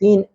3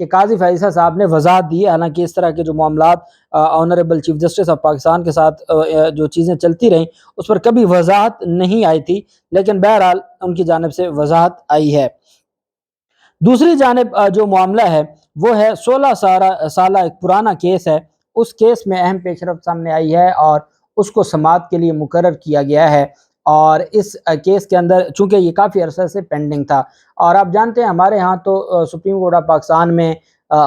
کہ قاضی فیصل صاحب نے وضاحت دی ہے، حالانکہ اس طرح کے جو معاملات honourable chief justice of Pakistan کے ساتھ جو چیزیں چلتی رہیں اس پر کبھی وضاحت نہیں آئی تھی، لیکن بہرحال ان کی جانب سے وضاحت آئی ہے۔ دوسری جانب جو معاملہ ہے وہ ہے 16 سالہ ایک پرانا کیس ہے، اس کیس میں اہم پیش رفت سامنے آئی ہے اور اس کو سماعت کے لیے مقرر کیا گیا ہے، اور اس کیس کے اندر چونکہ یہ کافی عرصے سے پینڈنگ تھا، اور آپ جانتے ہیں ہمارے ہاں تو سپریم کورٹ آف پاکستان میں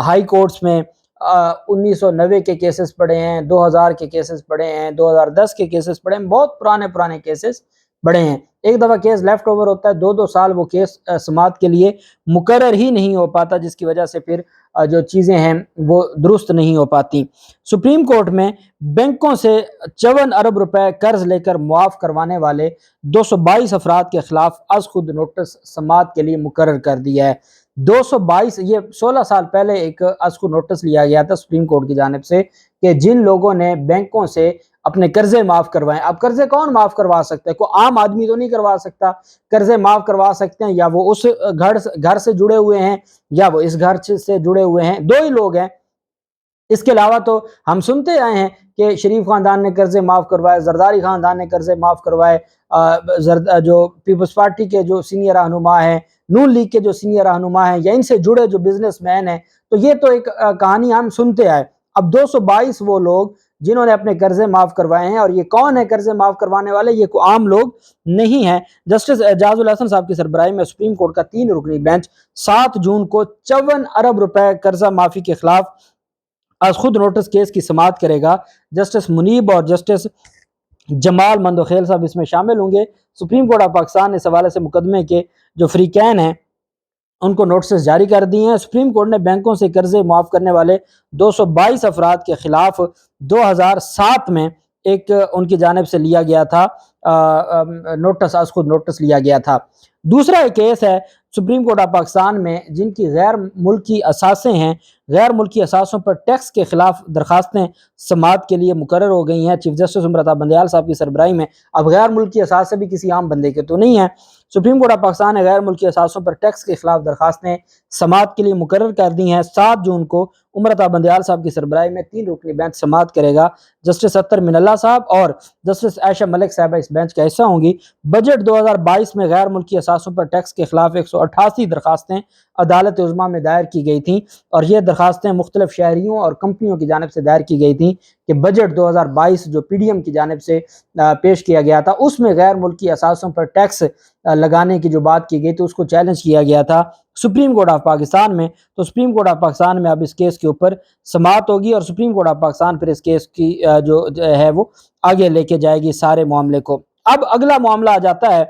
ہائی کورٹس میں 1990 کے کیسز پڑے ہیں، 2000 کے کیسز پڑے ہیں، 2010 کے کیسز پڑے ہیں، بہت پرانے کیسز بڑے ہیں۔ ایک دفعہ کیس لیفٹ اوور ہوتا ہے، 2 سال وہ کیس سماعت کے لیے مقرر ہی نہیں ہو پاتا، جس کی وجہ سے پھر جو چیزیں ہیں وہ درست نہیں ہو پاتی۔ سپریم کورٹ میں بینکوں سے 54 ارب روپے قرض لے کر معاف کروانے والے 222 افراد کے خلاف از خود نوٹس سماعت کے لیے مقرر کر دیا ہے۔ 222، یہ 16 سال پہلے ایک از خود نوٹس لیا گیا تھا سپریم کورٹ کی جانب سے کہ جن لوگوں نے بینکوں سے اپنے قرضے معاف کروائیں، اب قرضے کون معاف کروا سکتا ہے؟ کوئی عام آدمی تو نہیں کروا سکتا۔ قرضے معاف کروا سکتے ہیں یا وہ اس گھر سے جڑے ہوئے ہیں یا وہ اس گھر سے جڑے ہوئے ہیں، 2 ہی لوگ ہیں۔ اس کے علاوہ تو ہم سنتے آئے ہیں کہ شریف خاندان نے قرضے معاف کروائے، زرداری خاندان نے قرضے معاف کروائے، جو پیپلز پارٹی کے جو سینئر رہنما ہیں، نون لیگ کے جو سینئر رہنما ہیں، یا ان سے جڑے جو بزنس مین ہیں، تو یہ تو ایک کہانی ہم سنتے آئے۔ اب 222 وہ لوگ جنہوں نے اپنے قرضے معاف کروائے ہیں، اور یہ کون ہے قرضے معاف کروانے والے؟ یہ کوئی عام لوگ نہیں ہیں۔ جسٹس اعجاز الحسن صاحب کی سربراہی میں سپریم کورٹ کا 3 رکنی بینچ 7 جون کو 54 ارب روپے قرضہ معافی کے خلاف از خود نوٹس کیس کی سماعت کرے گا۔ جسٹس منیب اور جسٹس جمال مندوخیل صاحب اس میں شامل ہوں گے۔ سپریم کورٹ آف پاکستان نے اس حوالے سے مقدمے کے جو فریقین ہیں ان کو نوٹسز جاری کر دیے ہیں۔ سپریم کورٹ نے بینکوں سے قرضے معاف کرنے والے 222 افراد کے خلاف 2007 میں ایک ان کی جانب سے لیا گیا تھا نوٹس، از خود نوٹس لیا گیا تھا۔ دوسرا ایک کیس ہے سپریم کورٹ آف پاکستان میں جن کی غیر ملکی اثاثے ہیں، غیر ملکی اثاثوں پر ٹیکس کے خلاف درخواستیں سماعت کے لیے مقرر ہو گئی ہیں چیف جسٹس عمرتا بندیال صاحب کی سربراہی میں۔ اب غیر ملکی اثاثے بھی کسی عام بندے کے تو نہیں ہیں۔ سپریم کورٹ آف پاکستان نے غیر ملکی اثاثوں پر ٹیکس کے خلاف درخواستیں سماعت کے لیے مقرر کر دی ہیں۔ 7 جون کو عمرتا بندیال صاحب کی سربراہی میں 3 رکنی بینچ سماعت کرے گا۔ جسٹس اطہر من اللہ صاحب اور جسٹس عائشہ ملک صاحبہ اس بینچ کا حصہ ہوں گی۔ بجٹ 2022 میں غیر ملکی اثاثوں پر ٹیکس کے خلاف 188 درخواستیں عدالت عظمیٰ میں دائر کی گئی تھیں، اور یہ درخواستیں مختلف شہریوں اور کمپنیوں کی جانب سے دائر کی گئی تھیں کہ بجٹ 2022 جو پی ڈی ایم کی جانب سے پیش کیا گیا تھا اس میں غیر ملکی اثاثوں پر ٹیکس لگانے کی جو بات کی گئی تھی اس کو چیلنج کیا گیا تھا سپریم کورٹ آف پاکستان میں۔ تو سپریم کورٹ آف پاکستان میں اب اس کیس کے اوپر سماعت ہوگی، اور سپریم کورٹ آف پاکستان پھر اس کیس کی جو ہے وہ آگے لے کے جائے گی سارے معاملے کو۔ اب اگلا معاملہ آ جاتا ہے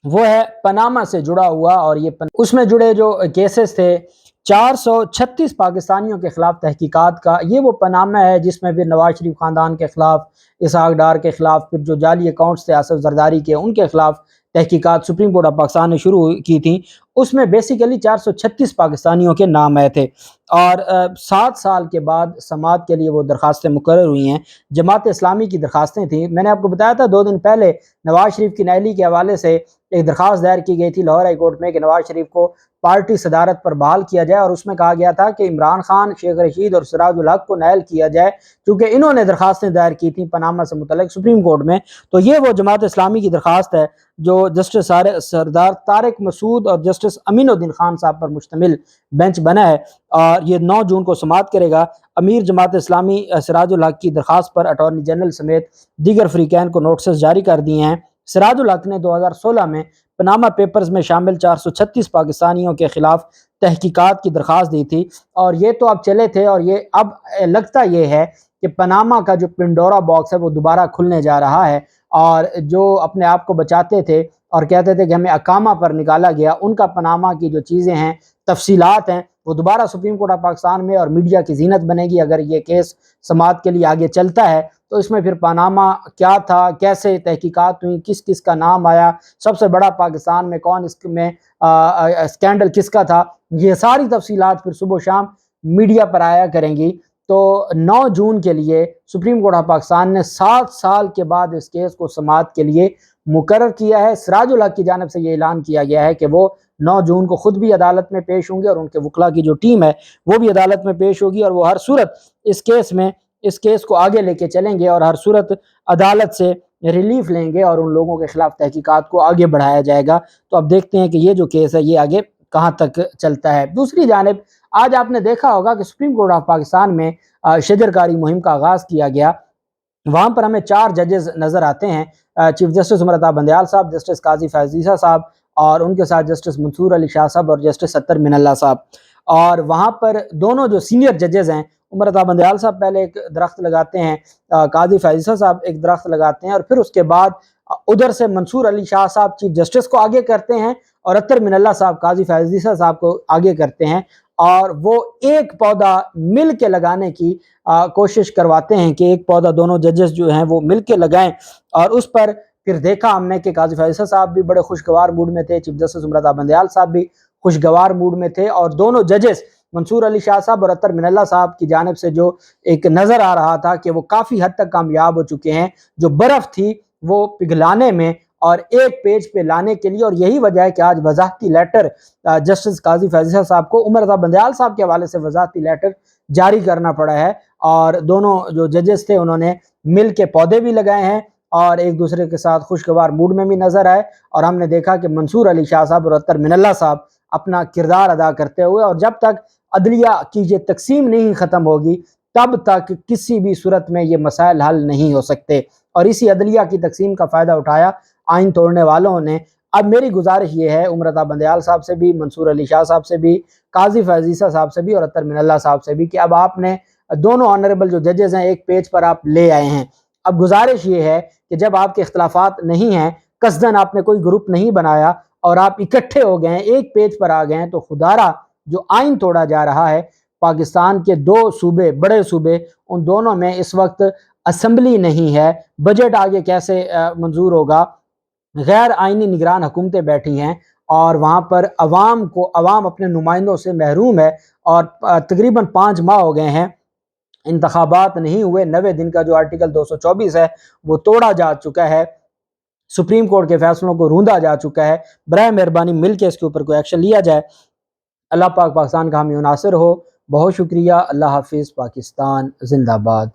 وہ ہے پاناما سے جڑا ہوا، اور یہ اس میں جڑے جو کیسز تھے 436 پاکستانیوں کے خلاف تحقیقات کا، یہ وہ پاناما ہے جس میں پھر نواز شریف خاندان کے خلاف، اسحاق ڈار کے خلاف، پھر جو جعلی اکاؤنٹس تھے آصف زرداری کے ان کے خلاف تحقیقات سپریم کورٹ آف پاکستان نے شروع کی تھیں۔ اس میں بیسیکلی 436 پاکستانیوں کے نام آئے تھے، اور 7 سال کے بعد سماعت کے لیے وہ درخواستیں مقرر ہوئی ہیں۔ جماعت اسلامی کی درخواستیں تھیں، میں نے آپ کو بتایا تھا 2 دن پہلے نواز شریف کی نااہلی کے حوالے سے ایک درخواست دائر کی گئی تھی لاہور ہائی کورٹ میں کہ نواز شریف کو پارٹی صدارت پر بحال کیا جائے، اور اس میں کہا گیا تھا کہ عمران خان، شیخ رشید اور سراج الحق کو نائل کیا جائے، کیونکہ انہوں نے درخواستیں دائر کی تھیں پاناما سے متعلق سپریم کورٹ میں۔ تو یہ وہ جماعت اسلامی کی درخواست ہے جو جسٹس سردار طارق مسعود اور جسٹس امین الدین خان صاحب پر مشتمل بینچ بنا ہے، اور یہ 9 جون کو سماعت کرے گا۔ امیر جماعت اسلامی سراج الحق کی درخواست پر اٹارنی جنرل سمیت دیگر فریقین کو نوٹسز جاری کر دیے ہیں۔ سراج الحق نے 2016 میں پاناما پیپرز میں شامل 436 پاکستانیوں کے خلاف تحقیقات کی درخواست دی تھی، اور یہ تو اب چلے تھے، اور یہ اب لگتا یہ ہے کہ پاناما کا جو پنڈورا باکس ہے وہ دوبارہ کھلنے جا رہا ہے، اور جو اپنے آپ کو بچاتے تھے اور کہتے تھے کہ ہمیں اقامہ پر نکالا گیا، ان کا پاناما کی جو چیزیں ہیں، تفصیلات ہیں، وہ دوبارہ سپریم کورٹ آف پاکستان میں اور میڈیا کی زینت بنے گی اگر یہ کیس سماعت کے لیے آگے چلتا ہے۔ تو اس میں پھر پاناما کیا تھا، کیسے تحقیقات ہوئی، کس کس کا نام آیا، سب سے بڑا پاکستان میں کون، اس میں اسکینڈل کس کا تھا، یہ ساری تفصیلات پھر صبح و شام میڈیا پر آیا کریں گی۔ تو 9 جون کے لیے سپریم کورٹ آف پاکستان نے 7 سال کے بعد اس کیس کو سماعت کے لیے مقرر کیا ہے۔ سراج الحق کی جانب سے یہ اعلان کیا گیا ہے کہ وہ 9 جون کو خود بھی عدالت میں پیش ہوں گے اور ان کے وکلاء کی جو ٹیم ہے وہ بھی عدالت میں پیش ہوگی، اور وہ ہر صورت اس کیس کو آگے لے کے چلیں گے اور ہر صورت عدالت سے ریلیف لیں گے اور ان لوگوں کے خلاف تحقیقات کو آگے بڑھایا جائے گا۔ تو اب دیکھتے ہیں کہ یہ جو کیس ہے یہ آگے کہاں تک چلتا ہے۔ دوسری جانب آج آپ نے دیکھا ہوگا کہ سپریم کورٹ آف پاکستان میں شجرکاری مہم کا آغاز کیا گیا۔ وہاں پر ہمیں 4 ججز نظر آتے ہیں، چیف جسٹس عمر عطا بندیال صاحب، جسٹس قاضی فیاض عیسیٰ صاحب، اور ان کے ساتھ جسٹس منصور علی شاہ صاحب اور جسٹس اتر من اللہ صاحب۔ اور وہاں پر دونوں جو سینئر ججز ہیں، عمر عطا بندیال صاحب پہلے ایک درخت لگاتے ہیں، قاضی فیاض عیسیٰ صاحب ایک درخت لگاتے ہیں، اور پھر اس کے بعد ادھر سے منصور علی شاہ صاحب چیف جسٹس کو آگے کرتے ہیں اور اتر من اللہ صاحب قاضی فیاض عیسیٰ صاحب کو آگے کرتے ہیں، اور وہ ایک پودا مل کے لگانے کی کوشش کرواتے ہیں کہ ایک پودا دونوں ججز جو ہیں وہ مل کے لگائیں۔ اور اس پر پھر دیکھا ہم نے کہ قاضی فیاض عیسیٰ صاحب بھی بڑے خوشگوار موڈ میں تھے، چیف جسٹس عمر عطا بندیال صاحب بھی خوشگوار موڈ میں تھے، اور دونوں ججز منصور علی شاہ صاحب اور اتر من اللہ صاحب کی جانب سے جو ایک نظر آ رہا تھا کہ وہ کافی حد تک کامیاب ہو چکے ہیں جو برف تھی وہ پگھلانے میں اور ایک پیج پہ لانے کے لیے، اور یہی وجہ ہے کہ آج وضاحتی لیٹر جسٹس قاضی فیاض عیسیٰ صاحب کو عمر عطا بندیال صاحب کے حوالے سے وضاحتی لیٹر جاری کرنا پڑا ہے، اور دونوں جو ججز تھے انہوں نے مل کے پودے بھی لگائے ہیں اور ایک دوسرے کے ساتھ خوشگوار موڈ میں بھی نظر آئے، اور ہم نے دیکھا کہ منصور علی شاہ صاحب اور اتر من اللہ صاحب اپنا کردار ادا کرتے ہوئے، اور جب تک عدلیہ کی یہ تقسیم نہیں ختم ہوگی تب تک کسی بھی صورت میں یہ مسائل حل نہیں ہو سکتے، اور اسی عدلیہ کی تقسیم کا فائدہ اٹھایا آئین توڑنے والوں نے۔ اب میری گزارش یہ ہے عمر عطا بندیال صاحب سے بھی، منصور علی شاہ صاحب سے بھی، قاضی فیاض عیسیٰ صاحب سے بھی اور اتر من اللہ صاحب سے بھی کہ اب آپ نے دونوں آنریبل جو ججز ہیں ایک پیج پر آپ لے آئے ہیں۔ اب گزارش یہ ہے کہ جب آپ کے اختلافات نہیں ہیں، قصداً آپ نے کوئی گروپ نہیں بنایا اور آپ اکٹھے ہو گئے ہیں، ایک پیج پر آ گئے ہیں، تو خدارا جو آئین توڑا جا رہا ہے، پاکستان کے 2 صوبے بڑے صوبے ان دونوں میں اس وقت اسمبلی نہیں ہے، بجٹ آگے کیسے منظور ہوگا، غیر آئینی نگران حکومتیں بیٹھی ہیں، اور وہاں پر عوام اپنے نمائندوں سے محروم ہے، اور تقریباً 5 ماہ ہو گئے ہیں انتخابات نہیں ہوئے، 90 دن کا جو آرٹیکل 224 ہے وہ توڑا جا چکا ہے، سپریم کورٹ کے فیصلوں کو روندا جا چکا ہے۔ برائے مہربانی مل کے اس کے اوپر کوئی ایکشن لیا جائے۔ اللہ پاک پاکستان کا حامی و ناصر ہو۔ بہت شکریہ۔ اللہ حافظ۔ پاکستان زندہ باد۔